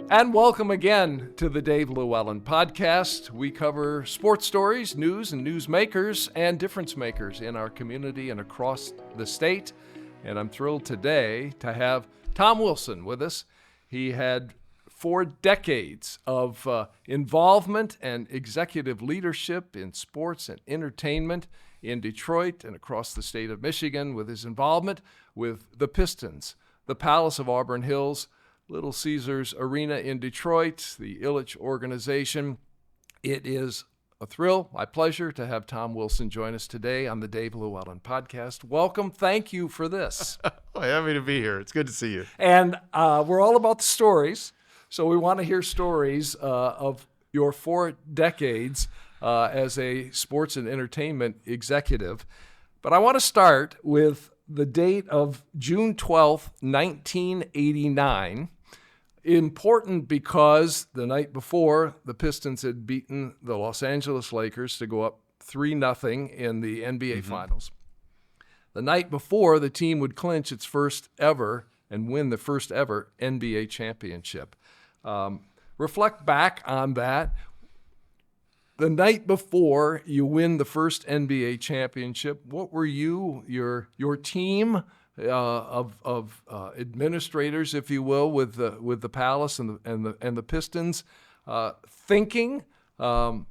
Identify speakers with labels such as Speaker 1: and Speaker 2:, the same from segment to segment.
Speaker 1: And welcome again to the Dave LewAllen Podcast. We cover sports stories, news and newsmakers, and difference makers in our community and across the state. And I'm thrilled today to have Tom Wilson with us. He had 4 decades of involvement and executive leadership in sports and entertainment in Detroit and across the state of Michigan, with his involvement with the Pistons, the Palace of Auburn Hills, Little Caesars Arena in Detroit, the Ilitch organization. It is a thrill, my pleasure, to have Tom Wilson join us today on the Dave LewAllen Podcast. Welcome. Thank you for this.
Speaker 2: Happy to be here. It's good to see you.
Speaker 1: And we're all about the stories, so we want to hear stories of your 4 decades as a sports and entertainment executive. But I want to start with the date of June 12th, 1989. Important because the night before, the Pistons had beaten the Los Angeles Lakers to go up 3-0 in the NBA Finals. The night before, the team would clinch its first ever and win the first ever NBA championship. Reflect back on that. The night before you win the first NBA championship, what were your team of administrators, if you will, with the Palace and the Pistons thinking? What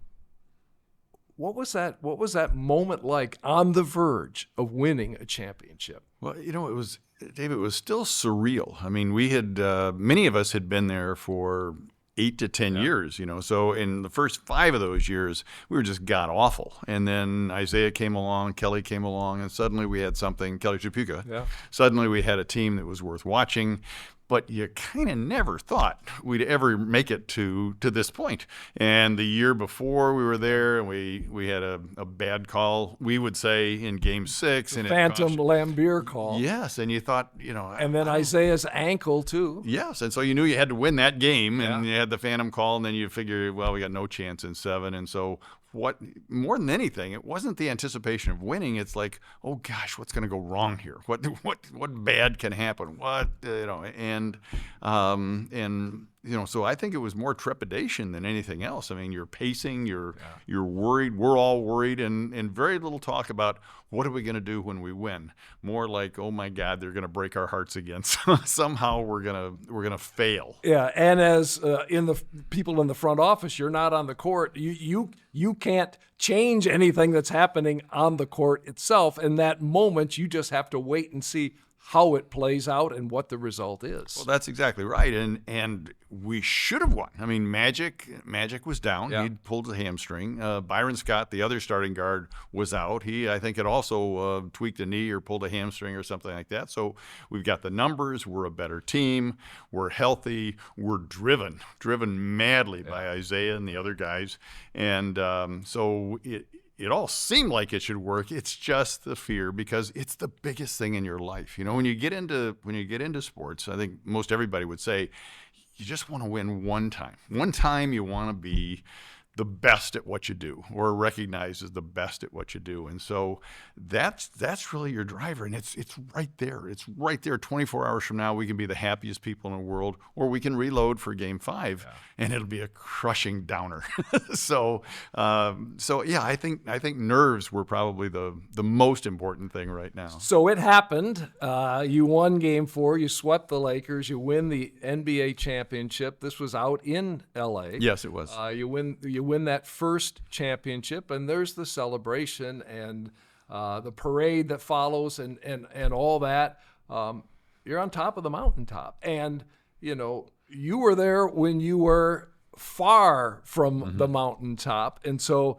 Speaker 1: was that moment like on the verge of winning a championship?
Speaker 2: Well, it was, Dave, it was still surreal. I mean, we had many of us had been there for 8 to 10 years, So in the first 5 of those years, we were just god awful. And then Isaiah came along, Kelly came along, and suddenly we had something, Kelly Chapuka. Yeah. Suddenly we had a team that was worth watching. But you kind of never thought we'd ever make it to this point. And the year before we were there, and we had a bad call, we would say, in Game 6.
Speaker 1: The Phantom Lambeer call.
Speaker 2: Yes, and you thought,
Speaker 1: And then Isaiah's ankle, too.
Speaker 2: Yes, and so you knew you had to win that game, and you had the Phantom call, and then you figure, well, we got no chance in 7. And so what more than anything, it wasn't the anticipation of winning. It's like, oh gosh, what's going to go wrong here? What bad can happen? So I think it was more trepidation than anything else. I mean, you're pacing, you're worried. We're all worried, and very little talk about what are we going to do when we win. More like, oh my God, they're going to break our hearts again. Somehow we're gonna fail.
Speaker 1: Yeah, and as in the people in the front office, you're not on the court. You can't change anything that's happening on the court itself. In that moment, you just have to wait and see how it plays out and what the result is.
Speaker 2: Well, that's exactly right, and we should have won. I mean, Magic was down. Yeah. He'd pulled the hamstring. Byron Scott, the other starting guard, was out. He, I think, had also tweaked a knee or pulled a hamstring or something like that. So we've got the numbers. We're a better team. We're healthy. We're driven madly by Isaiah and the other guys, and so it all seemed like it should work. It's just the fear, because it's the biggest thing in your life. When you get into sports, I think most everybody would say you just want to win one time. One time you want to be the best at what you do, or recognized as the best at what you do. And so that's really your driver. And it's right there. It's right there. 24 hours from now, we can be the happiest people in the world, or we can reload for Game 5 and it'll be a crushing downer. So yeah, I think nerves were probably the most important thing right now.
Speaker 1: So it happened. You won Game 4. You swept the Lakers. You win the NBA championship. This was out in L.A.
Speaker 2: Yes, it was.
Speaker 1: You win that first championship, and there's the celebration and the parade that follows and all that. You're on top of the mountaintop, and you were there when you were far from the mountaintop, and so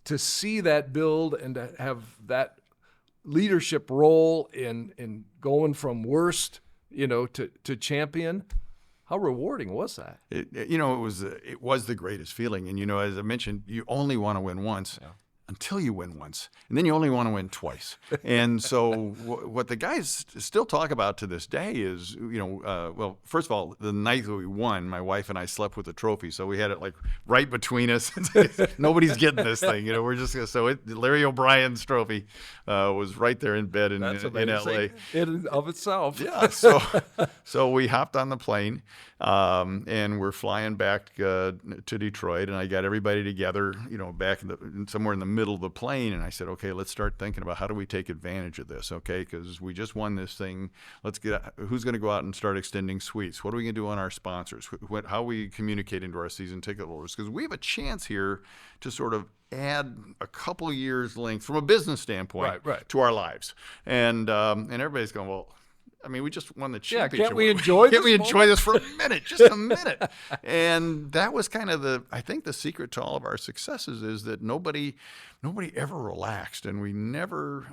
Speaker 1: to see that build and to have that leadership role in going from worst to champion. How rewarding was that?
Speaker 2: It was the greatest feeling. And, as I mentioned, you only want to win once. Yeah. until you win once, and then you only want to win twice. And so what the guys still talk about to this day is, well, first of all, the night that we won, my wife and I slept with the trophy, so we had it like right between us. Nobody's getting this thing, we're just gonna, so Larry O'Brien's trophy was right there in bed in LA.
Speaker 1: In and of itself.
Speaker 2: Yeah, so we hopped on the plane, and we're flying back to Detroit, and I got everybody together, back somewhere in the middle of the plane, and I said, okay, let's start thinking about how do we take advantage of this, okay, because we just won this thing. Who's going to go out and start extending suites? What are we going to do on our sponsors? How are we communicating to our season ticket holders? Because we have a chance here to sort of add a couple years length from a business standpoint to our lives. And everybody's going, well, I mean, we just won the championship.
Speaker 1: Yeah, can't we enjoy
Speaker 2: this for a minute, just a minute? And that was kind of I think the secret to all of our successes is that nobody ever relaxed, and we never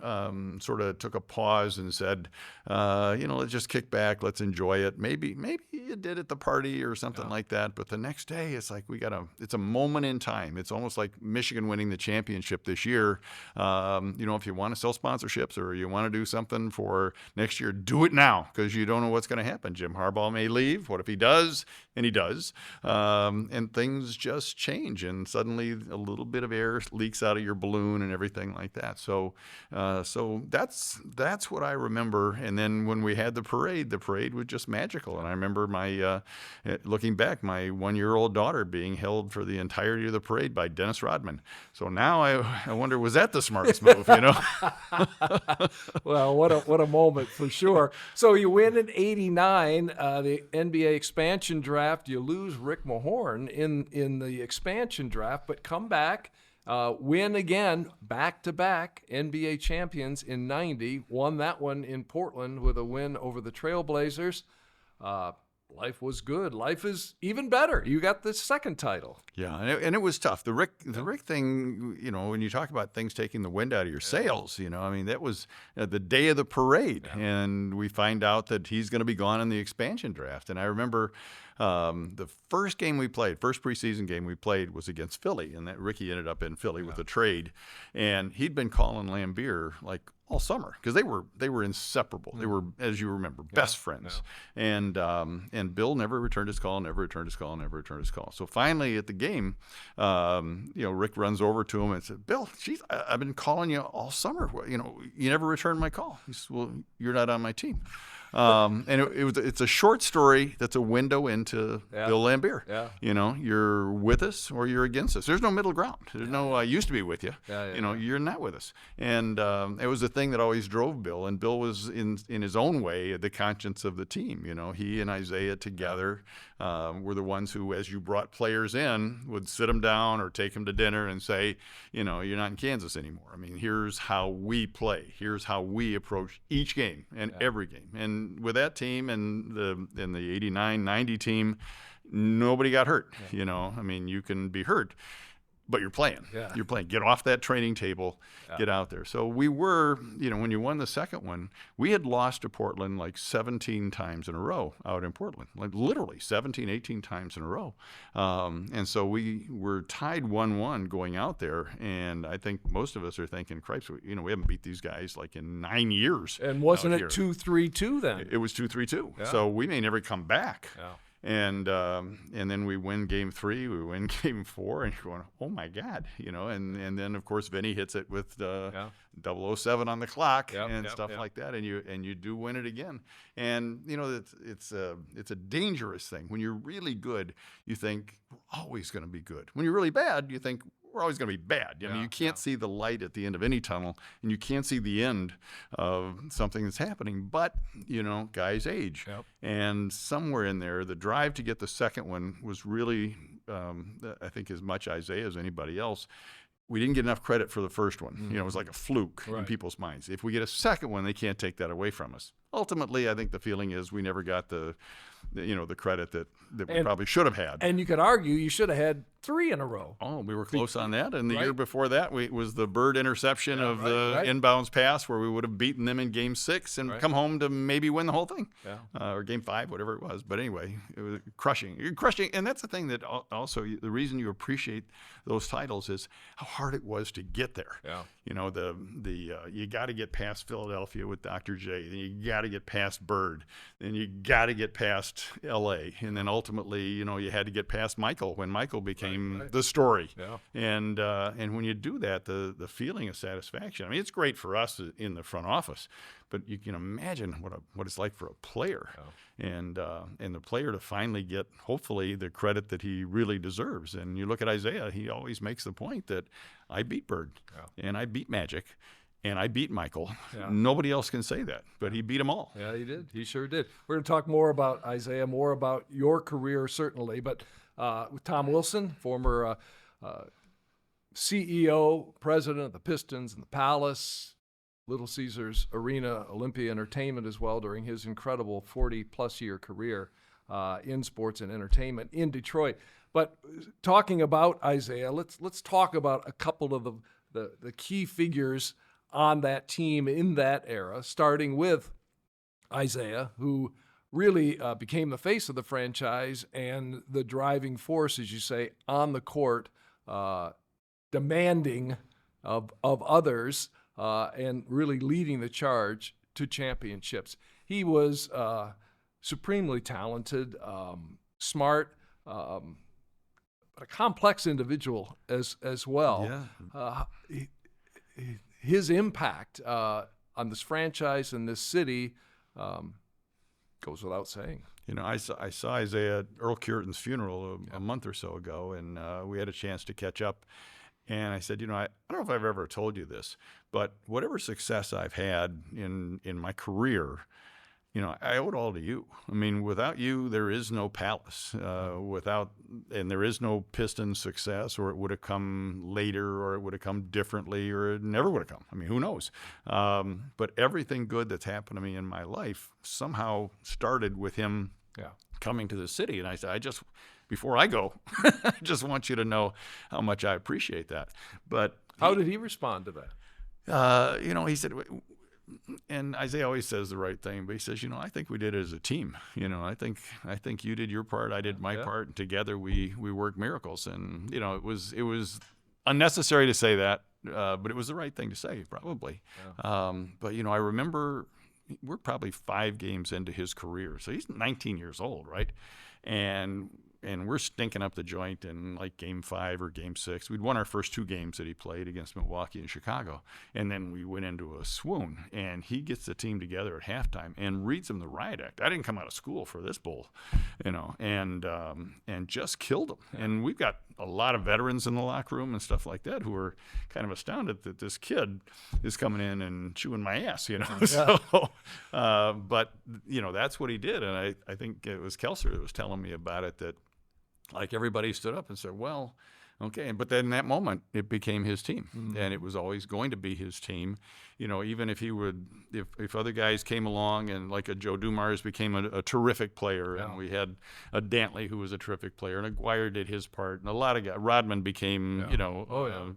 Speaker 2: sort of took a pause and said, let's just kick back, let's enjoy it. Maybe you did at the party or something like that, but the next day it's like it's a moment in time. It's almost like Michigan winning the championship this year. If you want to sell sponsorships or you want to do something for next year, do it now, because you don't know what's going to happen. Jim Harbaugh may leave. What if he does? And he does. And things just change, and suddenly a little bit of air leaks out of your balloon and everything like that. So that's what I remember. And then when we had the parade was just magical. And I remember looking back, my 1-year-old daughter being held for the entirety of the parade by Dennis Rodman. So now I wonder, was that the smartest move?
Speaker 1: Well, what a moment for sure. So you win in '89, the NBA expansion draft. You lose Rick Mahorn in the expansion draft, but come back. Win again, back-to-back NBA champions in '90. Won that one in Portland with a win over the Trailblazers. Life was good. Life is even better. You got the second title.
Speaker 2: Yeah, and it was tough. The Rick thing, when you talk about things taking the wind out of your sails, that was the day of the parade, and we find out that he's going to be gone in the expansion draft. And I remember the first preseason game we played was against Philly, and that Ricky ended up in Philly with a trade, and he'd been calling Lambeer like all summer, because they were inseparable. They were, as you remember, best friends. And Bill never returned his call. So finally at the game, Rick runs over to him and said, "Bill, I've been calling you all summer. You never returned my call." He said, "Well, you're not on my team." And it's a short story that's a window into Bill Lambeer. Yeah. You're with us or you're against us. There's no middle ground. There's no I used to be with you. You're not with us. And it was a thing that always drove Bill. And Bill was in his own way the conscience of the team. He and Isaiah together were the ones who, as you brought players in, would sit them down or take them to dinner and say, you're not in Kansas anymore. I mean, here's how we play. Here's how we approach each game and every game. And with that team and the 89-90 team, nobody got hurt. I mean, you can be hurt, but you're playing. You're playing. Get off that training table. Get out there. So we were, when you won the second one, we had lost to Portland like 17 times in a row out in Portland, like literally 17, 18 times in a row. And so we were tied 1-1 going out there. And I think most of us are thinking, cripes, we haven't beat these guys like in 9 years.
Speaker 1: And wasn't it 2-3-2 then?
Speaker 2: It was 2-3-2. Yeah. So we may never come back. Yeah. And then we win game 3, we win game 4, and you're going, oh my God, and then of course Vinny hits it with 007 on the clock and stuff like that, and you do win it again. And it's a dangerous thing. When you're really good, you think we're always going to be good. When you're really bad, you think we're always going to be bad. You can't see the light at the end of any tunnel, and you can't see the end of something that's happening. But, guys age. Yep. And somewhere in there, the drive to get the second one was really, I think, as much Isaiah as anybody else. We didn't get enough credit for the first one. Mm-hmm. It was like a fluke in people's minds. If we get a second one, they can't take that away from us. Ultimately, I think the feeling is we never got the the credit that we probably should have had.
Speaker 1: And you could argue you should have had 3 in a row.
Speaker 2: Oh, we were close on that. And the
Speaker 1: Right.
Speaker 2: year before that, was the Bird interception of the inbounds pass where we would have beaten them in Game 6 and come home to maybe win the whole thing. Or Game 5, whatever it was. But anyway, it was crushing. And that's the thing that also, the reason you appreciate those titles is how hard it was to get there.
Speaker 1: Yeah.
Speaker 2: You got to get past Philadelphia with Dr. J. Then you got to get past Bird. Then you got to get past L.A. And then ultimately, you had to get past Michael when Michael became the story.
Speaker 1: Yeah.
Speaker 2: And when you do that, the feeling of satisfaction. I mean, it's great for us in the front office, but you can imagine what it's like for a player, and the player to finally get hopefully the credit that he really deserves. And you look at Isaiah; he always makes the point that I beat Bird, and I beat Magic. And I beat Michael. Yeah. Nobody else can say that, but he beat them all.
Speaker 1: Yeah, he did. He sure did. We're going to talk more about Isaiah, more about your career, certainly. But with Tom Wilson, former CEO, president of the Pistons and the Palace, Little Caesars Arena, Olympia Entertainment as well during his incredible 40-plus year career in sports and entertainment in Detroit. But talking about Isaiah, let's talk about a couple of the key figures on that team in that era, starting with Isaiah, who really became the face of the franchise and the driving force, as you say, on the court, demanding of others and really leading the charge to championships. He was supremely talented, smart, but a complex individual as well.
Speaker 2: Yeah.
Speaker 1: His impact on this franchise and this city goes without saying.
Speaker 2: I saw Isaiah at Earl Cureton's funeral a month or so ago, and we had a chance to catch up. And I said, I don't know if I've ever told you this, but whatever success I've had in my career, I owe it all to you. I mean, without you, there is no Palace. And there is no Pistons success, or it would have come later, or it would have come differently, or it never would have come. I mean, who knows? But everything good that's happened to me in my life somehow started with him coming to the city. And I said, before I go, I just want you to know how much I appreciate that. But
Speaker 1: how did he respond to that?
Speaker 2: He said, and Isaiah always says the right thing, but he says, I think we did it as a team. I think you did your part, I did my part, and together we worked miracles. And it was unnecessary to say that, but it was the right thing to say, probably. But I remember we're probably 5 games into his career, so he's 19 years old, right? And we're stinking up the joint in like Game 5 or Game 6. We'd won our first 2 games that he played against Milwaukee and Chicago. And then we went into a swoon. And he gets the team together at halftime and reads them the riot act. I didn't come out of school for this bull, and just killed them. And we've got a lot of veterans in the locker room and stuff like that who are kind of astounded that this kid is coming in and chewing my ass, So, but, that's what he did. And I think it was Kelser that was telling me about it, that like everybody stood up and said, well, okay. But then in that moment, it became his team. Mm-hmm. And it was always going to be his team. Even if he would, if other guys came along and like a Joe Dumars became a terrific player, and we had a Dantley who was a terrific player, and Aguirre did his part, and a lot of guys, Rodman became,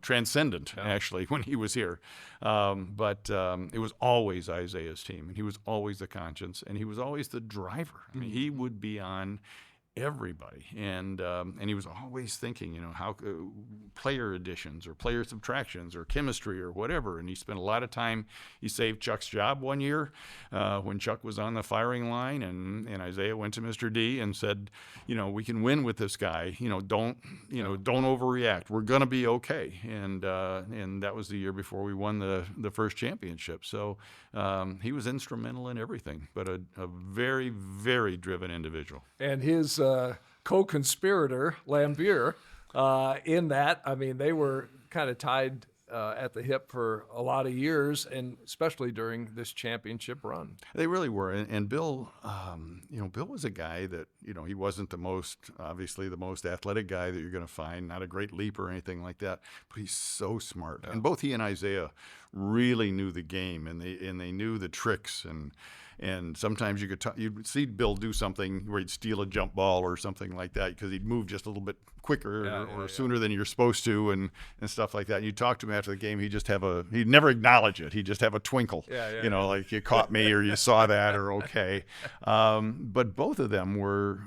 Speaker 2: transcendent actually when he was here. But it was always Isaiah's team, and he was always the conscience, and he was always the driver. I mean, he would be on everybody, and he was always thinking, how player additions or player subtractions or chemistry or whatever. And he spent a lot of time. He saved Chuck's job one year when Chuck was on the firing line, and Isaiah went to Mr. D and said, we can win with this guy. Don't overreact. We're gonna be okay. And that was the year before we won the first championship. So he was instrumental in everything, but a very, very driven individual.
Speaker 1: And his co-conspirator, Lambier, in that, I mean, they were kind of tied at the hip for a lot of years, and especially during this championship run.
Speaker 2: They really were. And Bill, Bill was a guy that, he wasn't obviously the most athletic guy that you're going to find, not a great leaper or anything like that, but he's so smart. Yeah. And both he and Isaiah really knew the game, and they knew the tricks, and and sometimes you'd see Bill do something where he'd steal a jump ball or something like that because he'd move just a little bit quicker or sooner than you're supposed to, and stuff like that. And you talk to him after the game, he'd never acknowledge it. He'd just have a twinkle, like you caught me or you saw that or okay. But both of them were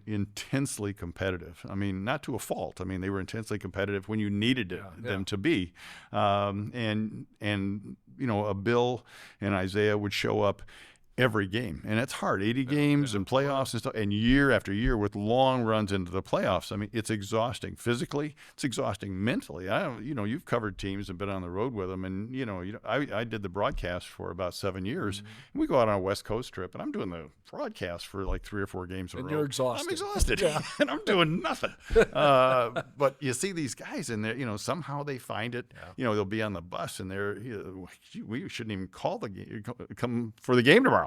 Speaker 2: intensely competitive. I mean, not to a fault. I mean, they were intensely competitive when you needed them to be. And Bill and Isaiah would show up every game, and it's hard. 80 games and playoffs and stuff, and year after year with long runs into the playoffs. I mean, it's exhausting physically. It's exhausting mentally. You've covered teams and been on the road with them, and I did the broadcast for about 7 years. And we go out on a West Coast trip, and I'm doing the broadcast for like 3 or 4 games in a row.
Speaker 1: You're exhausted.
Speaker 2: I'm exhausted, and I'm doing nothing. But you see these guys, and they're somehow they find it. They'll be on the bus, and we shouldn't even call the game, come for the game tomorrow.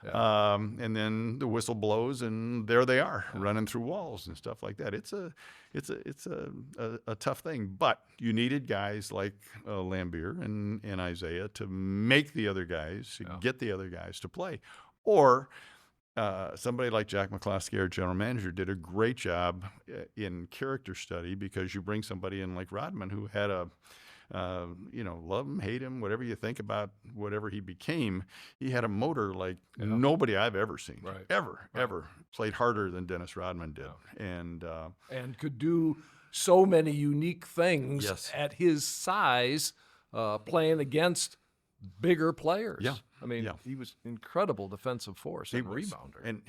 Speaker 2: And then the whistle blows, and there they are running through walls and stuff like that. It's a tough thing, but you needed guys like Lambier and Isaiah to make the other guys, get the other guys to play, or somebody like Jack McCloskey, our general manager, did a great job in character study, because you bring somebody in like Rodman, who had love him, hate him, whatever you think about whatever he became, he had a motor like nobody I've ever seen, ever played harder than Dennis Rodman did, and
Speaker 1: could do so many unique things at his size, playing against bigger players. I mean, he was an incredible defensive force and rebounder.
Speaker 2: And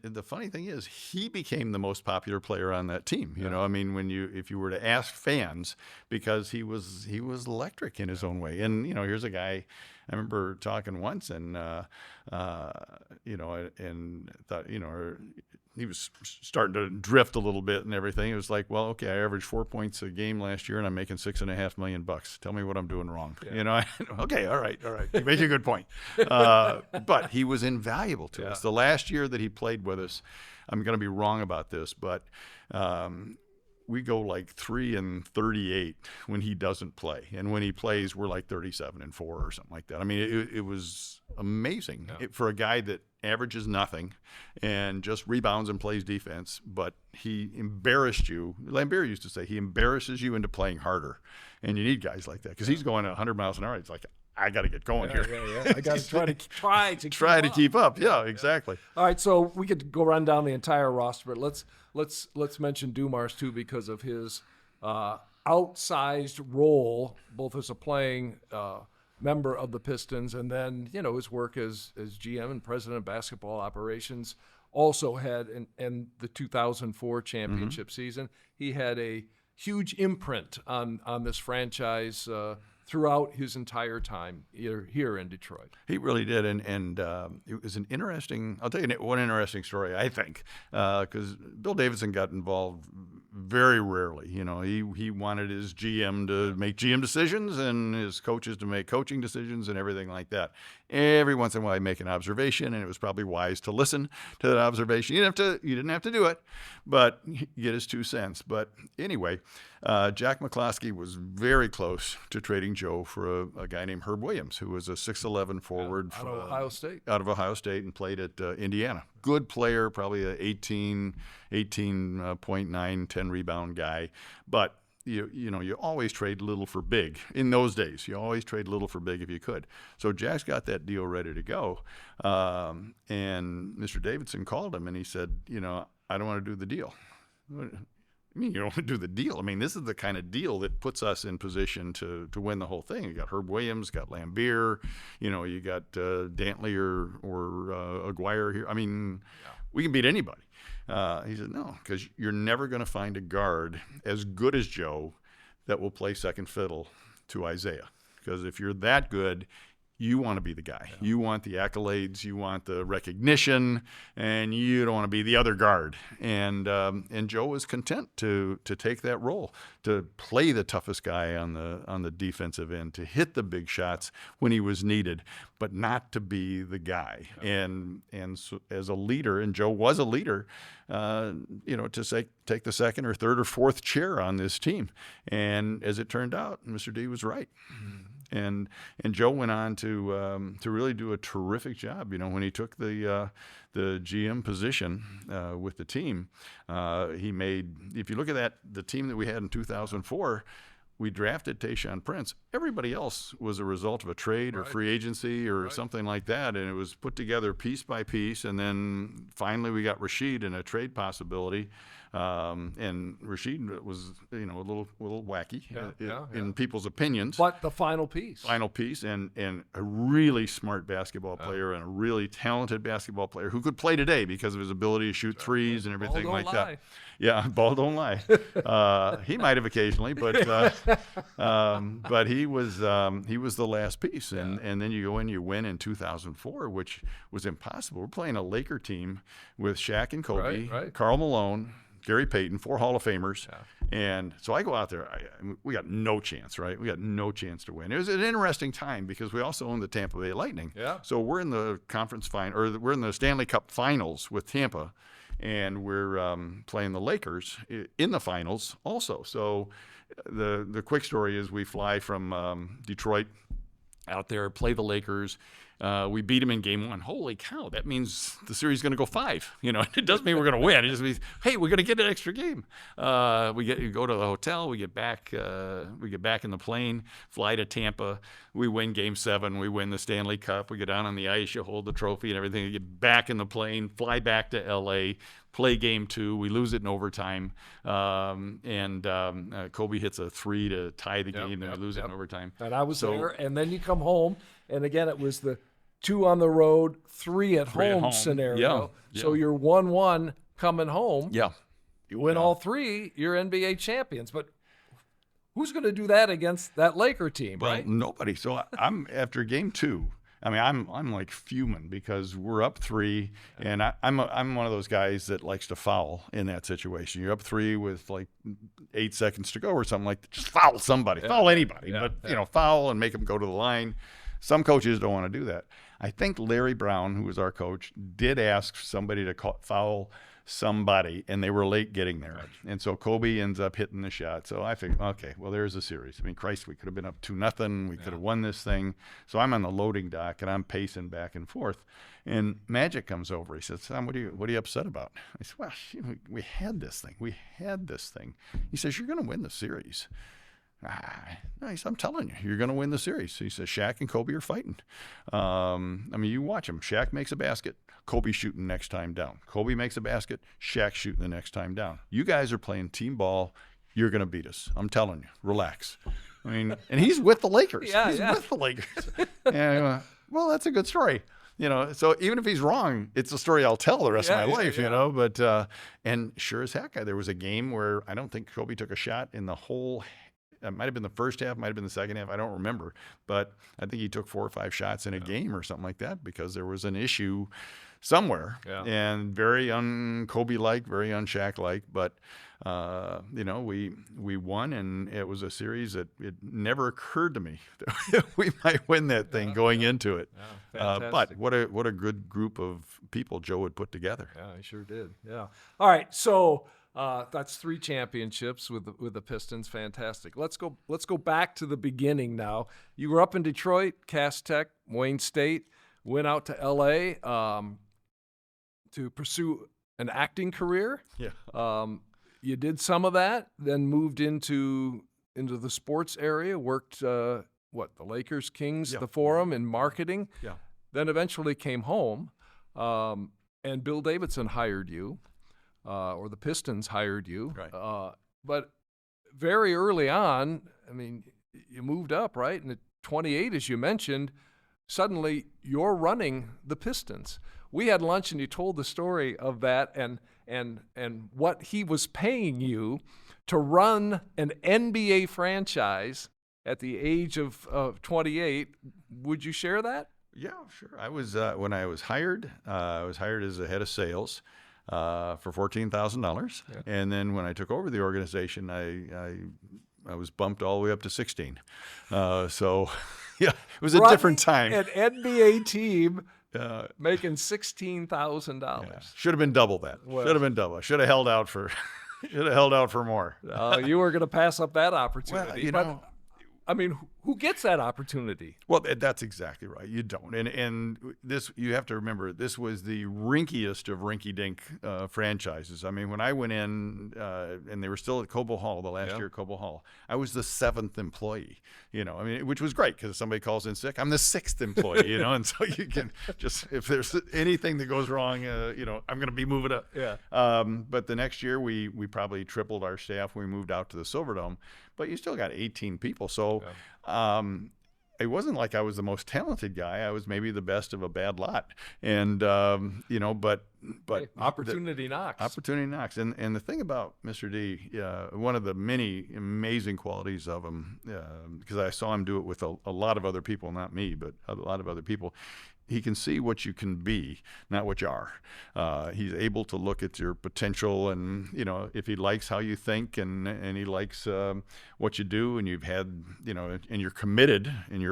Speaker 2: the funny thing is, he became the most popular player on that team. I mean, if you were to ask fans, because he was electric in his own way. And here's a guy. I remember talking once, and thought, he was starting to drift a little bit and everything. It was like, well, okay, I averaged 4 points a game last year, and I'm making $6.5 million. Tell me what I'm doing wrong. Okay, all right. You make a good point. But he was invaluable to us. The last year that he played with us, I'm going to be wrong about this, but we go like 3-38 when he doesn't play, and when he plays, we're like 37-4 or something like that. I mean, it was amazing for a guy that averages nothing and just rebounds and plays defense, but he embarrassed you. Lambier used to say he embarrasses you into playing harder, and you need guys like that, because he's going at 100 miles an hour. It's like, I got to get going here.
Speaker 1: I got to
Speaker 2: try to keep up. Yeah, exactly.
Speaker 1: All right, so we could go run down the entire roster, but let's mention Dumars too, because of his outsized role, both as a playing member of the Pistons, and then his work as GM and president of basketball operations. Also had in the 2004 championship season, he had a huge imprint on this franchise throughout his entire time here in Detroit. He
Speaker 2: really did, and it was an interesting. I'll tell you one interesting story, I think, because Bill Davidson got involved very rarely. He wanted his GM to make GM decisions and his coaches to make coaching decisions and everything like that. Every once in a while, he'd make an observation, and it was probably wise to listen to that observation. You didn't have to do it, but get his 2 cents. But anyway, Jack McCloskey was very close to trading Joe for a guy named Herb Williams, who was a 6'11" forward
Speaker 1: out of Ohio State.
Speaker 2: Out of Ohio State, and played at Indiana. Good player, probably a 18.9, 10 rebound guy, but you always trade little for big in those days. You always trade little for big if you could. So Jack's got that deal ready to go, and Mr. Davidson called him, and he said, I don't want to do the deal. I mean, you don't want to do the deal. I mean, this is the kind of deal that puts us in position to win the whole thing. You got Herb Williams, got Lambier, you got Dantley or Aguirre here. I mean, we can beat anybody. He said, no, because you're never going to find a guard as good as Joe that will play second fiddle to Isaiah. Because if you're that good, you want to be the guy. Yeah. You want the accolades, you want the recognition, and you don't want to be the other guard. And Joe was content to take that role, to play the toughest guy on the defensive end, to hit the big shots when he was needed, but not to be the guy. Yeah. And so as a leader, and Joe was a leader, to take the second or third or fourth chair on this team. And as it turned out, Mr. D was right. And Joe went on to really do a terrific job. When he took the GM position with the team, he made. If you look at the team that we had in 2004. We drafted Tayshaun Prince. Everybody else was a result of a trade or free agency or something like that, and it was put together piece by piece. And then finally, we got Rasheed in a trade possibility, and Rasheed was a little wacky in people's opinions.
Speaker 1: But the final piece,
Speaker 2: and a really smart basketball player and a really talented basketball player who could play today because of his ability to shoot threes and everything like that. Yeah, ball don't lie. He might have occasionally, but he was the last piece. And then you go in, you win in 2004, which was impossible. We're playing a Laker team with Shaq and Kobe, Karl Malone, Gary Payton, 4 Hall of Famers. Yeah. And so I go out there. We got no chance, right? We got no chance to win. It was an interesting time because we also owned the Tampa Bay Lightning. Yeah. So we're in the we're in the Stanley Cup Finals with Tampa. And we're playing the Lakers in the finals also. So the quick story is we fly from Detroit out there, play the Lakers. We beat them in game 1. Holy cow, that means the series is going to go 5. It doesn't mean we're going to win. It just means, hey, we're going to get an extra game. We go to the hotel. We get back in the plane, fly to Tampa. We win game 7. We win the Stanley Cup. We get down on the ice. You hold the trophy and everything. We get back in the plane, fly back to L.A., play game 2. We lose it in overtime. And Kobe hits a 3 to tie the game, and we lose it in overtime.
Speaker 1: And I was there. And then you come home, and again, it was the 2 on the road, 3 at home scenario. Yeah. So you're 1-1 coming home.
Speaker 2: Yeah.
Speaker 1: You win all 3, you're NBA champions. But who's going to do that against that Laker team,
Speaker 2: well,
Speaker 1: right?
Speaker 2: Nobody. So I'm after game 2. I mean, I'm like fuming because we're up 3, and I'm one of those guys that likes to foul in that situation. You're up 3 with like 8 seconds to go or something like that. Just foul somebody, foul anybody, but foul and make them go to the line. Some coaches don't want to do that. I think Larry Brown, who was our coach, did ask somebody to foul somebody, and they were late getting there. And so Kobe ends up hitting the shot. So I think, okay, well, there's a series. I mean, Christ, we could have been up 2-0. We could have won this thing. So I'm on the loading dock, and I'm pacing back and forth. And Magic comes over. He says, Tom, what are you upset about? I said, well, we had this thing. He says, you're going to win the series. No, he said, I'm telling you, you're going to win the series. He says, Shaq and Kobe are fighting. I mean, you watch them. Shaq makes a basket. Kobe shooting next time down. Kobe makes a basket. Shaq shooting the next time down. You guys are playing team ball. You're going to beat us. I'm telling you. Relax. I mean, and he's with the Lakers. He's with the Lakers. And well, that's a good story. So even if he's wrong, it's a story I'll tell the rest of my life, But and sure as heck, there was a game where I don't think Kobe took a shot in the whole. It might have been the first half, might have been the second half. I don't remember. But I think he took 4 or 5 shots in a game or something like that because there was an issue somewhere. Yeah. And very un-Kobe-like, very un-Shaq-like. But, we won, and it was a series that it never occurred to me that we might win that thing going into it. Yeah, but what a good group of people Joe had put together.
Speaker 1: Yeah, he sure did. Yeah. All right, so – that's 3 championships with the Pistons. Fantastic. Let's go back to the beginning now. You were up in Detroit, Cass Tech, Wayne State, went out to L.A. To pursue an acting career. Yeah. You did some of that, then moved into the sports area, worked the Lakers, Kings, the Forum in marketing. Yeah. Then eventually came home, and Bill Davidson hired you. Or the Pistons hired you. Right. But very early on, I mean, you moved up, right? And at 28, as you mentioned, suddenly you're running the Pistons. We had lunch, and you told the story of that and what he was paying you to run an NBA franchise at the age of 28. Would you share that?
Speaker 2: Yeah, sure. I was when I was hired as the head of sales. For $14,000, and then when I took over the organization, I was bumped all the way up to 16. So, yeah, it was a different time.
Speaker 1: An NBA team making $16,000. Yeah.
Speaker 2: Should have been double that. Well, should have been double. Should have held out for. Should have held out for more.
Speaker 1: You were going to pass up that opportunity.
Speaker 2: Well,
Speaker 1: I mean, who gets that opportunity?
Speaker 2: Well, that's exactly right. You don't. And this, you have to remember, this was the rinkiest of rinky-dink franchises. I mean, when I went in, and they were still at Cobo Hall the last year at Cobo Hall, I was the 7th employee, you know, I mean, which was great because if somebody calls in sick, I'm the 6th employee, you know, and so you can just, if there's anything that goes wrong, you know, I'm going to be moving up.
Speaker 1: Yeah.
Speaker 2: But the next year we probably tripled our staff when we moved out to the Silverdome, but you still got 18 people. So it wasn't like I was the most talented guy. I was maybe the best of a bad lot. And, you know, but
Speaker 1: hey, opportunity knocks.
Speaker 2: Opportunity knocks. And the thing about Mr. D, one of the many amazing qualities of him, because I saw him do it with a lot of other people, not me, but a lot of other people, he can see what you can be, not what you are. He's able to look at your potential, and you know, if he likes how you think and he likes what you do, and you've had, you know, and you're committed, you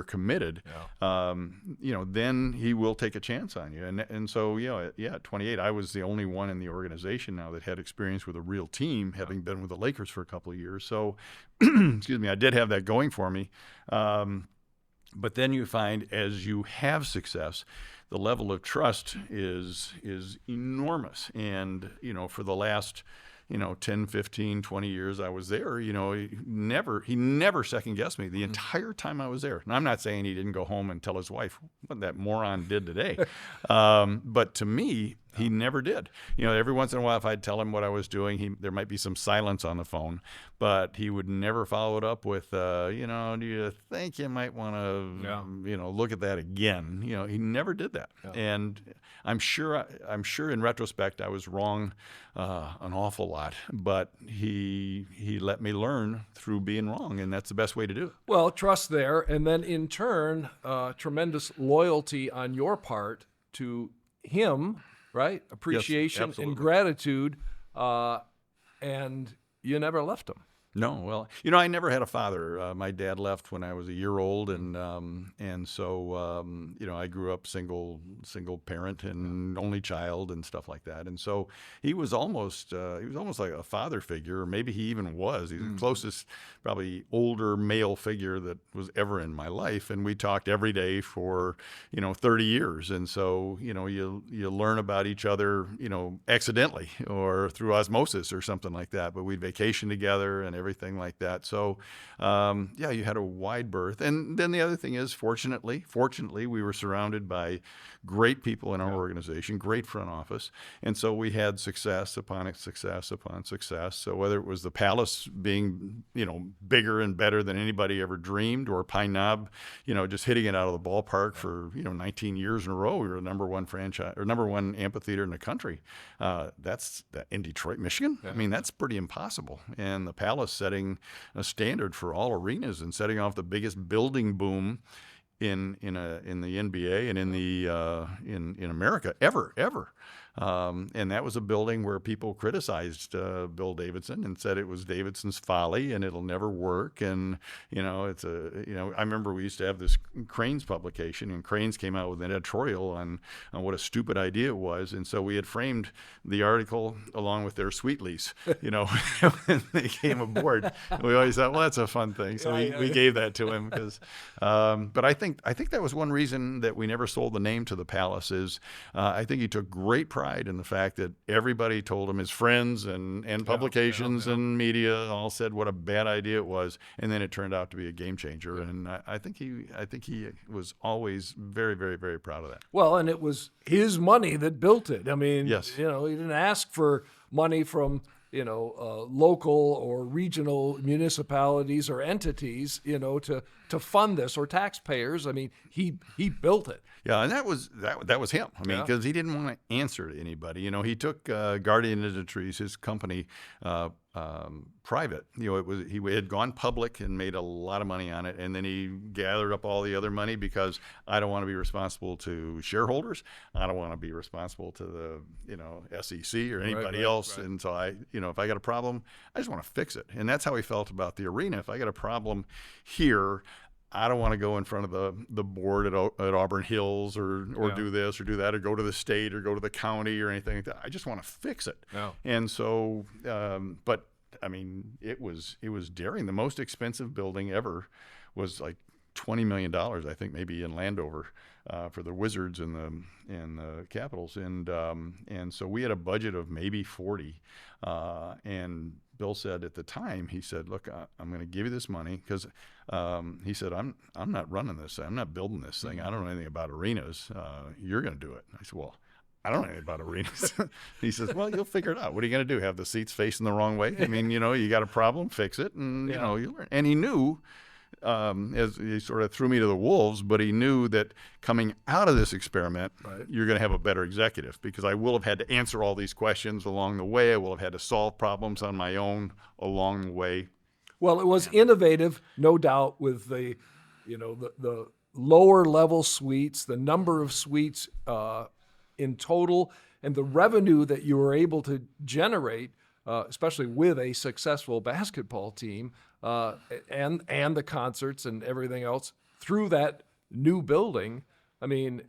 Speaker 2: know, then he will take a chance on you. And so, you know, at 28, I was the only one in the organization now that had experience with a real team, having been with the Lakers for a couple of years. So, excuse me, I did have that going for me. But then you find as you have success, the level of trust is enormous. And, you know, for the last, you know, 10, 15, 20 years I was there, you know, he never second guessed me the entire time I was there. And I'm not saying he didn't go home and tell his wife what that moron did today. But to me, he never did. You know, every once in a while, if I'd tell him what I was doing, there might be some silence on the phone, but he would never follow it up with, you know, do you think you might want to, you know, look at that again? You know, he never did that. Yeah. And I'm sure in retrospect, I was wrong an awful lot, but he let me learn through being wrong, and that's the best way to do it.
Speaker 1: Well, trust there, and then in turn, tremendous loyalty on your part to him. Right? Appreciation and gratitude, and you never left him.
Speaker 2: No, well, you know, I never had a father. My dad left when I was a year old, and so you know, I grew up single parent and only child and stuff like that. And so he was almost like a father figure, or maybe he even was. He's the closest, probably older male figure that was ever in my life. And we talked every day for, you know, 30 years. And so, you know, you learn about each other, you know, accidentally or through osmosis or something like that. But we'd vacation together and everything like that. So, yeah, you had a wide berth. And then the other thing is, fortunately, we were surrounded by great people in our organization, great front office. And so we had success upon success upon success. So whether it was the Palace being, you know, bigger and better than anybody ever dreamed, or Pine Knob, you know, just hitting it out of the ballpark for, you know, 19 years in a row, we were the number one franchise or number one amphitheater in the country. That's in Detroit, Michigan. I mean, that's pretty impossible. And the Palace setting a standard for all arenas and setting off the biggest building boom in the NBA and in America ever. And that was a building where people criticized Bill Davidson and said it was Davidson's folly and it'll never work. And, you know, I remember we used to have this Cranes publication, and Cranes came out with an editorial on what a stupid idea it was. And so we had framed the article along with their suite lease, you know, when they came aboard. And we always thought, well, that's a fun thing. So we gave that to him because, but I think that was one reason that we never sold the name to the Palace is I think he took great pride in the fact that everybody told him, his friends and publications and media all said what a bad idea it was, and then it turned out to be a game changer. And I think he was always very, very, very proud of that.
Speaker 1: Well, and it was his money that built it. I mean,
Speaker 2: yes.
Speaker 1: You know, he didn't ask for money from, you know, local or regional municipalities or entities, you know, to fund this, or taxpayers. I mean, he built it.
Speaker 2: Yeah, and that was him. I mean, because he didn't want to answer to anybody. You know, he took Guardian Industries, his company, private. You know, he had gone public and made a lot of money on it, and then he gathered up all the other money because I don't want to be responsible to shareholders. I don't want to be responsible to the, you know, SEC or anybody else. Right. And so if I got a problem, I just want to fix it. And that's how he felt about the arena. If I got a problem here, I don't want to go in front of the board at Auburn Hills or do this or do that or go to the state or go to the county or anything like that. I just want to fix it. Yeah. And so, but I mean, it was daring. The most expensive building ever was like $20 million, I think, maybe in Landover for the Wizards and the Capitals, and so we had a budget of maybe 40, and Bill said at the time, he said, "Look, I'm going to give you this money because," he said, "I'm not running this. I'm not building this thing. I don't know anything about arenas. You're going to do it." I said, "Well, I don't know anything about arenas." He says, "Well, you'll figure it out. What are you going to do? Have the seats facing the wrong way? I mean, you got a problem, fix it, and you learn." And he knew, as he sort of threw me to the wolves, but he knew that coming out of this experiment, you're going to have a better executive, because I will have had to answer all these questions along the way. I will have had to solve problems on my own along the way.
Speaker 1: Well, it was innovative, no doubt, with the lower level suites, the number of suites in total, and the revenue that you were able to generate, especially with a successful basketball team, and the concerts and everything else through that new building. I mean,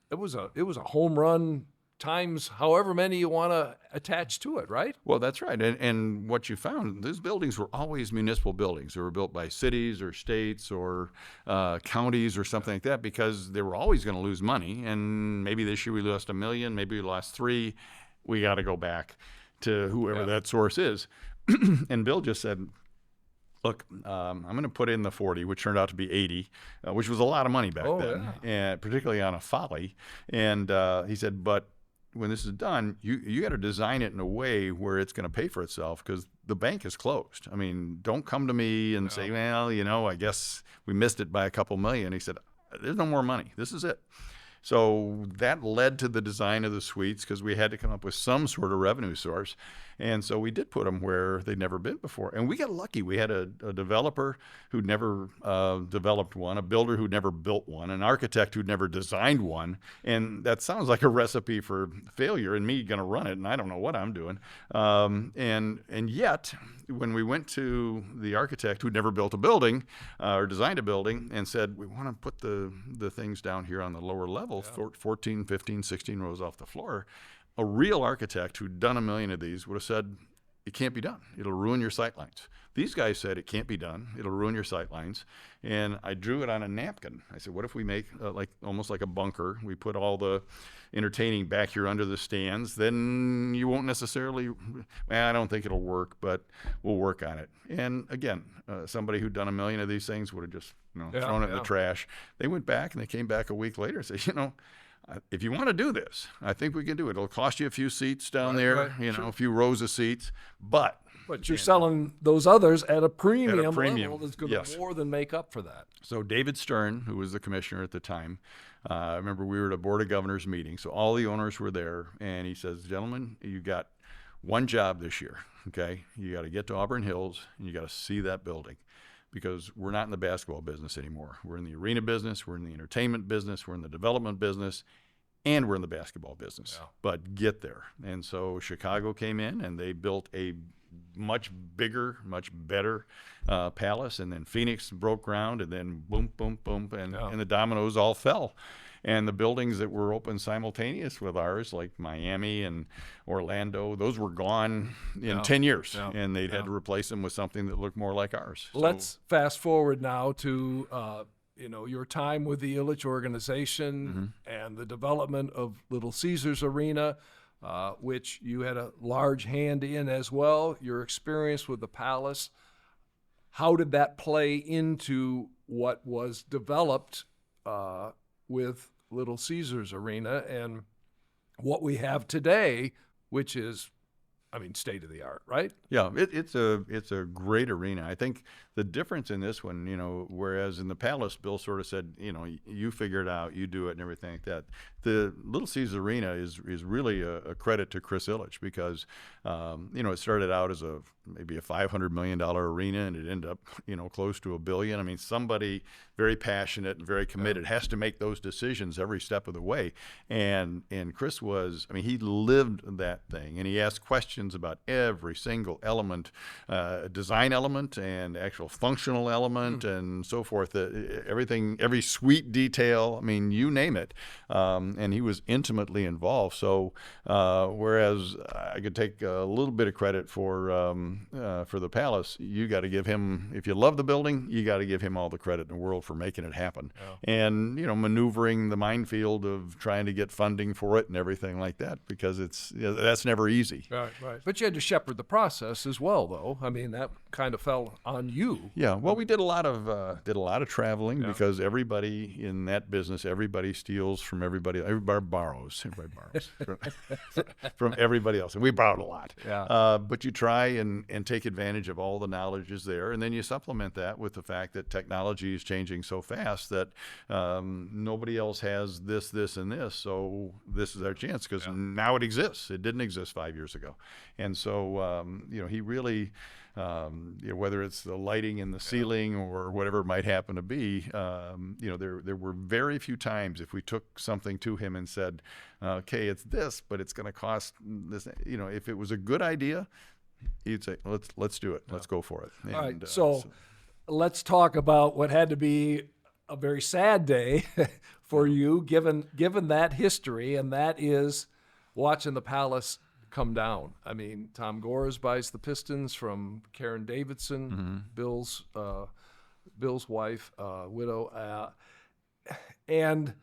Speaker 1: it was a home run times however many you want to attach to it, right?
Speaker 2: Well, that's right. And what you found, those buildings were always municipal buildings. They were built by cities or states or counties or something like that, because they were always going to lose money. And maybe this year we lost $1 million, maybe we lost $3 million. We got to go back to whoever that source is. And Bill just said, "Look, I'm going to put in the 40, which turned out to be 80, which was a lot of money back then, and particularly on a Folly." And he said, "But when this is done, you got to design it in a way where it's going to pay for itself, because the bank is closed. I mean, don't come to me and say, well, I guess we missed it by a couple million." He said, "There's no more money. This is it." So that led to the design of the suites, because we had to come up with some sort of revenue source. And so we did put them where they'd never been before. And we got lucky. We had a developer who'd never developed one, a builder who'd never built one, an architect who'd never designed one. And that sounds like a recipe for failure, and me going to run it, and I don't know what I'm doing. And yet, when we went to the architect who'd never built a building or designed a building and said, "We want to put the things down here on the lower level, 14, 15, 16 rows off the floor," a real architect who'd done 1 million of these would have said, "It can't be done. It'll ruin your sightlines." These guys said, "It can't be done. It'll ruin your sightlines." And I drew it on a napkin. I said, "What if we make almost like a bunker? We put all the entertaining back here under the stands. Then you won't necessarily, I don't think it'll work, but we'll work on it." And again, somebody who'd done 1 million of these things would have just thrown it in the trash. They went back, and they came back a week later and said, "If you want to do this, I think we can do it. It'll cost you a few seats down there, a few rows of seats, but
Speaker 1: you're selling those others at a premium level that's going to more than make up for that."
Speaker 2: So David Stern, who was the commissioner at the time, I remember we were at a Board of Governors meeting, so all the owners were there, and he says, "Gentlemen, you got one job this year, okay? You got to get to Auburn Hills, and you got to see that building. Because we're not in the basketball business anymore. We're in the arena business, we're in the entertainment business, we're in the development business, and we're in the basketball business. But get there." And so Chicago came in, and they built a much bigger, much better palace. And then Phoenix broke ground, and then boom, boom, boom, and the dominoes all fell. And the buildings that were open simultaneous with ours, like Miami and Orlando, those were gone in 10 years, and they'd had to replace them with something that looked more like ours.
Speaker 1: Let's fast forward now to your time with the Ilitch organization and the development of Little Caesars Arena, which you had a large hand in as well. Your experience with the Palace, how did that play into what was developed with Little Caesars Arena and what we have today, which is, state of the art, right?
Speaker 2: Yeah, it's a great arena. I think the difference in this one, whereas in the Palace, Bill sort of said, you figure it out, you do it, and everything like that. The Little Caesars Arena is really a credit to Chris Ilitch, because it started out as maybe a $500 million arena, and it ended up close to $1 billion. Somebody very passionate and very committed has to make those decisions every step of the way. And Chris was, he lived that thing, and he asked questions questions about every single element, design element and actual functional element and so forth. Everything, every sweet detail, I mean, you name it. And he was intimately involved. So whereas I could take a little bit of credit for the Palace, you got to give him, if you love the building, you got to give him all the credit in the world for making it happen. Yeah. And, maneuvering the minefield of trying to get funding for it and everything like that, because that's never easy.
Speaker 1: Right. But you had to shepherd the process as well, though. I mean, that kind of fell on you.
Speaker 2: Yeah. Well, we did a lot of traveling because everybody in that business, everybody steals from everybody. Everybody borrows from everybody else, and we borrowed a lot. Yeah. But you try and take advantage of all the knowledge is there, and then you supplement that with the fact that technology is changing so fast that nobody else has this, and this. So this is our chance, because now it exists. It didn't exist 5 years ago, and so he really. Whether it's the lighting in the ceiling or whatever it might happen to be, there were very few times if we took something to him and said, okay, it's this, but it's going to cost this. If it was a good idea, he'd say, let's do it. Let's go for it. And,
Speaker 1: all right. So let's talk about what had to be a very sad day for you, given that history, and that is watching the Palace come down. I mean, Tom Gores buys the Pistons from Karen Davidson, Bill's wife, widow, and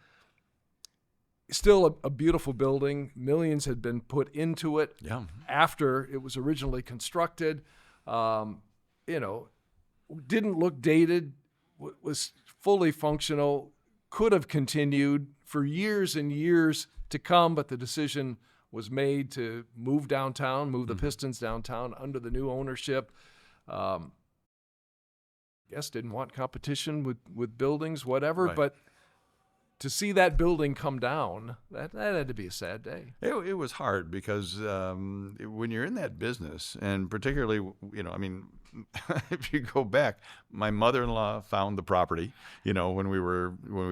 Speaker 1: still a beautiful building. Millions had been put into it after it was originally constructed. Didn't look dated, was fully functional, could have continued for years and years to come, but the decision was made to move downtown, move the Pistons downtown under the new ownership. Guess didn't want competition with buildings, whatever, right. But to see that building come down, that had to be a sad day.
Speaker 2: It was hard because when you're in that business, and particularly, if you go back, my mother-in-law found the property, when we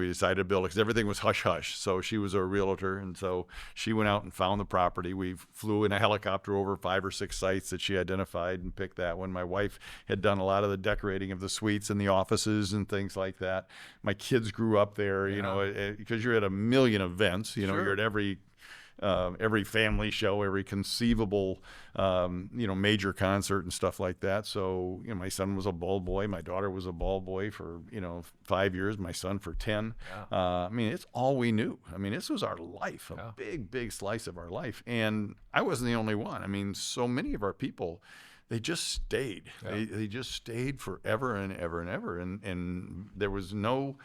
Speaker 2: decided to build it, because everything was hush-hush. So she was a realtor, and so she went out and found the property. We flew in a helicopter over 5 or 6 sites that she identified and picked that one. My wife had done a lot of the decorating of the suites and the offices and things like that. My kids grew up there, because you're at a million events, sure. You're at every family show, every conceivable, major concert and stuff like that. So, my son was a ball boy. My daughter was a ball boy for, 5 years, my son for 10. Yeah. It's all we knew. This was our life, a big slice of our life. And I wasn't the only one. So many of our people, they just stayed. Yeah. They just stayed forever and ever and ever. And there was no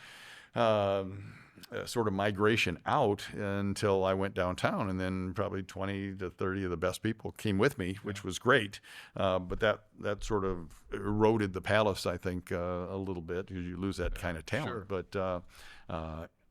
Speaker 2: sort of migration out until I went downtown, and then probably 20 to 30 of the best people came with me, which was great. But that sort of eroded the Palace, I think, a little bit, because you lose that kind of talent. Sure. But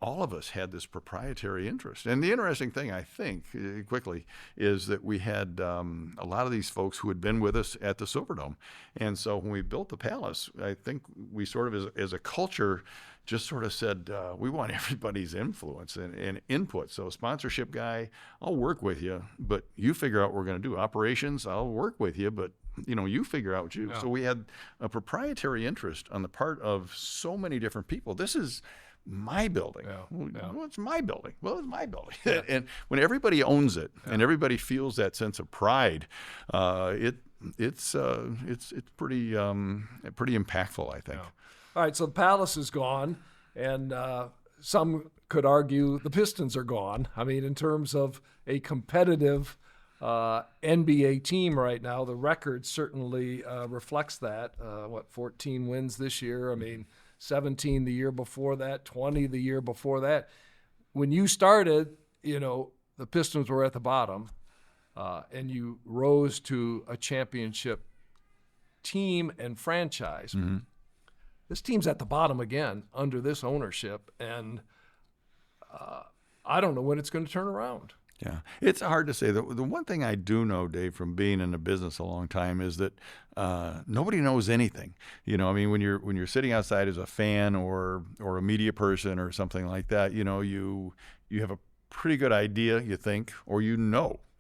Speaker 2: all of us had this proprietary interest. And the interesting thing, I think, quickly, is that we had a lot of these folks who had been with us at the Silverdome. And so when we built the Palace, I think we sort of, as a culture, just sort of said, we want everybody's influence and input. So sponsorship guy, I'll work with you, but you figure out what we're going to do. Operations, I'll work with you, but you figure out what you. Yeah. So we had a proprietary interest on the part of so many different people. This is my building. Yeah. Well, it's my building. Well, it's my building. Yeah. And when everybody owns it and everybody feels that sense of pride, it's pretty impactful, I think. Yeah.
Speaker 1: All right, so the Palace is gone, and some could argue the Pistons are gone. In terms of a competitive NBA team right now, the record certainly reflects that. 14 wins this year? 17 the year before that, 20 the year before that. When you started, the Pistons were at the bottom, and you rose to a championship team and franchise. Mm-hmm. This team's at the bottom again under this ownership, and I don't know when it's going to turn around.
Speaker 2: Yeah, it's hard to say. The one thing I do know, Dave, from being in the business a long time, is that nobody knows anything. When you're sitting outside as a fan or a media person or something like that, you have a pretty good idea, you think, or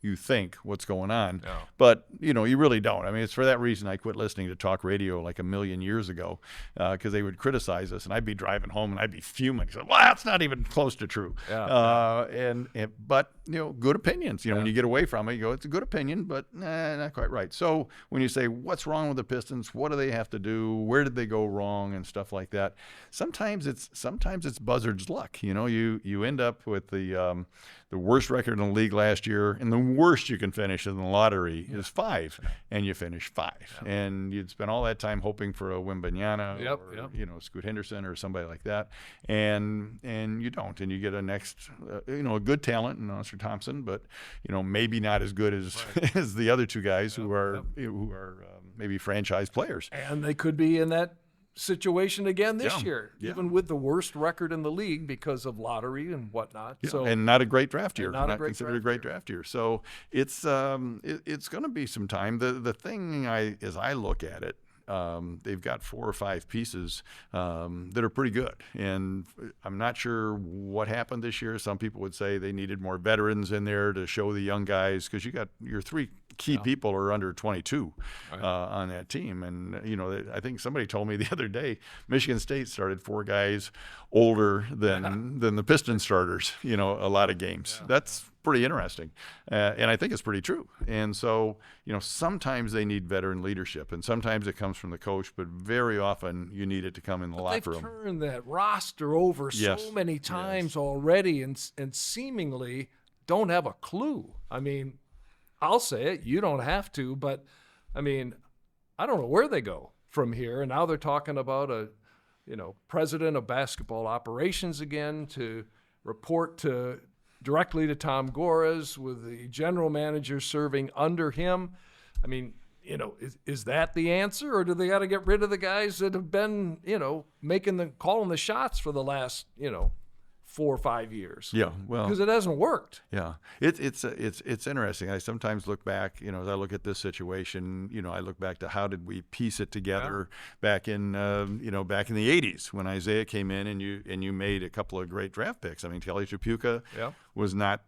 Speaker 2: you think what's going on,
Speaker 1: Yeah.
Speaker 2: but you really don't. I mean, it's for that reason I quit listening to talk radio like a million years ago, because they would criticize us, and I'd be driving home and I'd be fuming. So, well, that's not even close to true.
Speaker 1: Yeah.
Speaker 2: But good opinions. When you get away from it, you go, it's a good opinion, but not quite right. So when you say what's wrong with the Pistons, what do they have to do? Where did they go wrong and stuff like that? Sometimes it's buzzard's luck. You end up with the worst record in the league last year, and the worst you can finish in the lottery is 5, and you finish 5, and you'd spend all that time hoping for a Wembanyama or Scoot Henderson or somebody like that, and you don't, and you get a next a good talent in Oscar Thompson, but maybe not as good as as the other two guys who are maybe franchise players,
Speaker 1: and they could be in that situation again this year, even with the worst record in the league because of lottery and whatnot. So,
Speaker 2: and not a great draft year.
Speaker 1: Not
Speaker 2: considered a great draft year. So it's going to be some time. The thing as I look at it, they've got 4 or 5 pieces that are pretty good, and I'm not sure what happened this year. Some people would say they needed more veterans in there to show the young guys, because you got your 3 key people are under 22 on that team. And, I think somebody told me the other day, Michigan State started 4 guys older than the Pistons starters, a lot of games. Yeah. That's pretty interesting. And I think it's pretty true. And so, sometimes they need veteran leadership, and sometimes it comes from the coach, but very often you need it to come in the locker room.
Speaker 1: They've turned that roster over so many times already, and seemingly don't have a clue. I mean, I'll say it, you don't have to, but I mean, I don't know where they go from here. And now they're talking about a, president of basketball operations again to report directly to Tom Gores, with the general manager serving under him. I mean, is that the answer, or do they got to get rid of the guys that have been, calling the shots for the last, 4 or 5 years?
Speaker 2: Yeah, well,
Speaker 1: because it hasn't worked.
Speaker 2: Yeah, it's interesting. I sometimes look back, as I look at this situation, I look back to how did we piece it together back in back in the 80s when Isaiah came in, and you made a couple of great draft picks. I mean, Kelly Tripucka was not.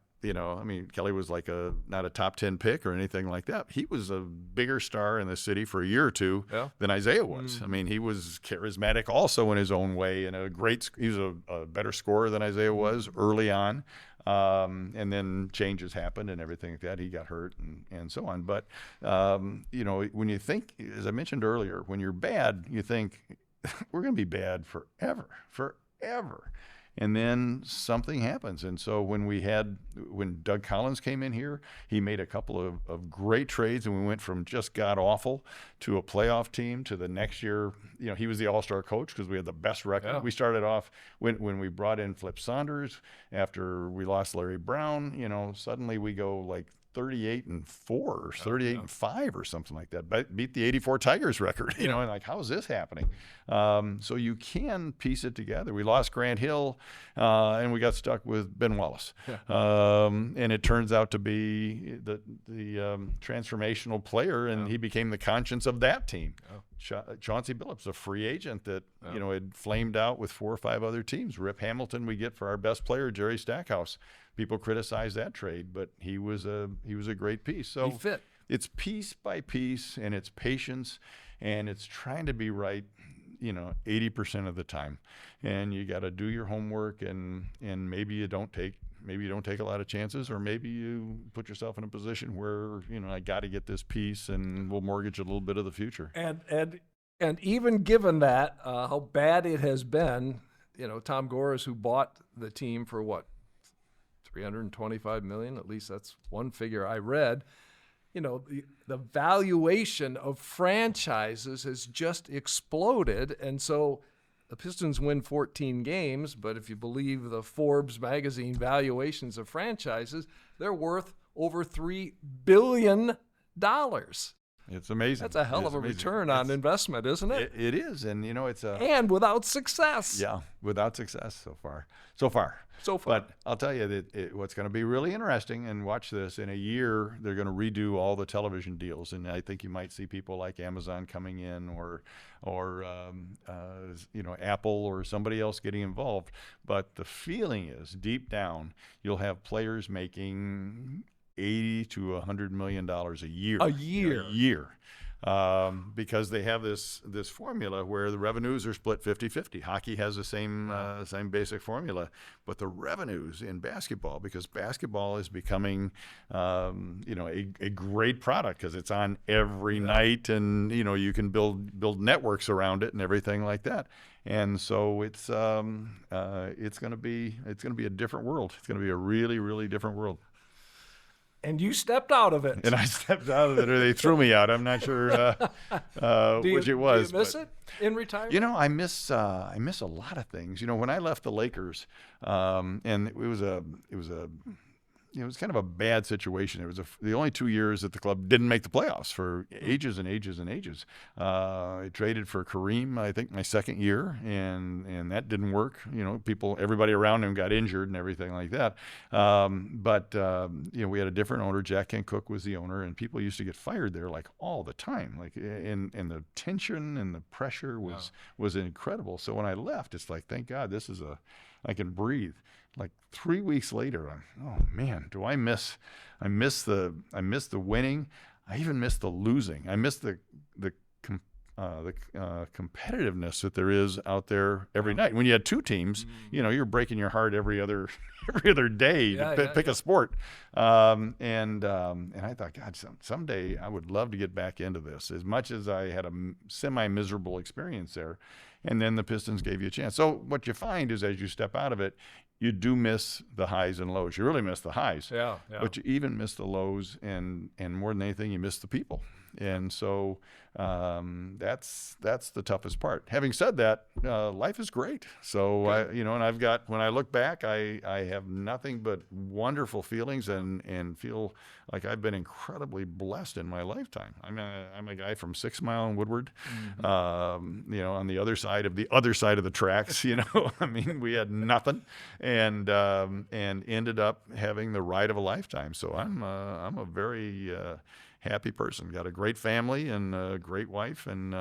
Speaker 2: Kelly was like not a top 10 pick or anything like that. He was a bigger star in the city for a year or two than Isaiah was. I mean, he was charismatic also in his own way, and he was a better scorer than Isaiah was early on. And then changes happened and everything like that. He got hurt and so on. But, when you think, as I mentioned earlier, when you're bad, you think we're going to be bad forever. And then something happens. And so when Doug Collins came in here, he made a couple of great trades, and we went from just god-awful to a playoff team to the next year. He was the all-star coach because we had the best record. Yeah. We started off when we brought in Flip Saunders after we lost Larry Brown, suddenly we go like 38-4 or 38-5 or something like that. Beat the '84 Tigers record, and like, how is this happening? So you can piece it together. We lost Grant Hill, and we got stuck with Ben Wallace, and it turns out to be the transformational player, and he became the conscience of that team. Chauncey Billups, a free agent that had flamed out with 4 or 5 other teams. Rip Hamilton we get for our best player, Jerry Stackhouse. People criticize that trade, but he was a great piece. So
Speaker 1: he fit.
Speaker 2: It's piece by piece, and it's patience, and it's trying to be right, 80% of the time. And you got to do your homework, and maybe you don't take a lot of chances, or maybe you put yourself in a position where I got to get this piece, and we'll mortgage a little bit of the future.
Speaker 1: And even given that, how bad it has been, Tom Gores, who bought the team for what, $325 million, at least that's one figure I read. The valuation of franchises has just exploded, and so the Pistons win 14 games, but if you believe the Forbes magazine valuations of franchises, they're worth over $3 billion.
Speaker 2: It's amazing.
Speaker 1: That's a hell of a return on investment, isn't it?
Speaker 2: It is, and it's
Speaker 1: and without success.
Speaker 2: Yeah, without success so far. But I'll tell you that what's going to be really interesting, and watch this, in a year they're going to redo all the television deals, and I think you might see people like Amazon coming in, or Apple or somebody else getting involved. But the feeling is, deep down, you'll have players making $80 to $100 million a year.
Speaker 1: A year.
Speaker 2: Because they have this formula where the revenues are split 50-50. Hockey has the same basic formula, but the revenues in basketball, because basketball is becoming a great product because it's on every night, and you can build networks around it and everything like that. And so it's going to be a different world. It's going to be a really, really different world.
Speaker 1: And you stepped out of it.
Speaker 2: And I stepped out of it, or they threw me out. I'm not sure which it was.
Speaker 1: Do you miss it in retirement?
Speaker 2: I miss a lot of things. When I left the Lakers, and it was kind of a bad situation. It was the only 2 years that the club didn't make the playoffs for ages and ages and ages. I traded for Kareem, I think, my second year, and that didn't work. Everybody around him got injured and everything like that. But we had a different owner. Jack Kent Cook was the owner, and people used to get fired there like all the time. Like, and the tension and the pressure was incredible. So when I left, it's like, thank God, I can breathe. Like 3 weeks later, oh man, do I miss the winning. I even miss the losing. I miss the competitiveness that there is out there every night. When you had two teams, you're breaking your heart every other day to pick a sport. And I thought, God, someday I would love to get back into this. As much as I had a semi-miserable experience there, and then the Pistons gave you a chance. So what you find is, as you step out of it, you do miss the highs and lows. You really miss the highs, but you even miss the lows, and more than anything, you miss the people. And so that's the toughest part. Having said that, life is great. So and I've got, when I look back, I have nothing but wonderful feelings, and feel like I've been incredibly blessed in my lifetime. I'm a guy from 6 Mile and Woodward, on the other side of the tracks. I mean, we had nothing, and ended up having the ride of a lifetime. So I'm a very happy person. Got a great family and a great wife, and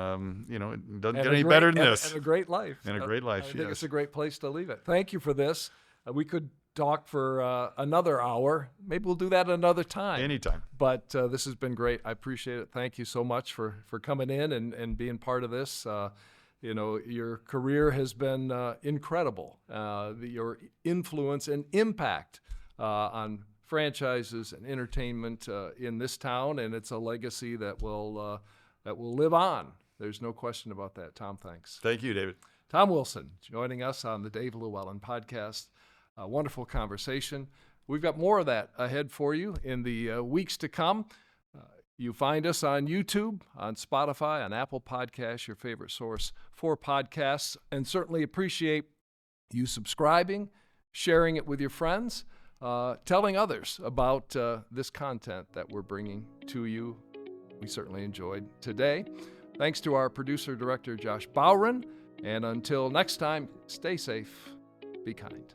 Speaker 2: it doesn't get any better than this.
Speaker 1: And a great life.
Speaker 2: And a great life.
Speaker 1: I think it's a great place to leave it. Thank you for this. We could talk for another hour. Maybe we'll do that another time.
Speaker 2: Anytime.
Speaker 1: But this has been great. I appreciate it. Thank you so much for coming in and being part of this. Your career has been incredible. Your influence and impact on franchises and entertainment in this town, and it's a legacy that will live on. There's no question about that. Tom, thanks.
Speaker 2: Thank you, David.
Speaker 1: Tom Wilson joining us on the Dave LewAllen Podcast. A wonderful conversation. We've got more of that ahead for you in the weeks to come. You find us on YouTube, on Spotify, on Apple Podcasts, your favorite source for podcasts, and certainly appreciate you subscribing, sharing it with your friends, telling others about this content that we're bringing to you. We certainly enjoyed today. Thanks to our producer-director, Josh Bowron. And until next time, stay safe, be kind.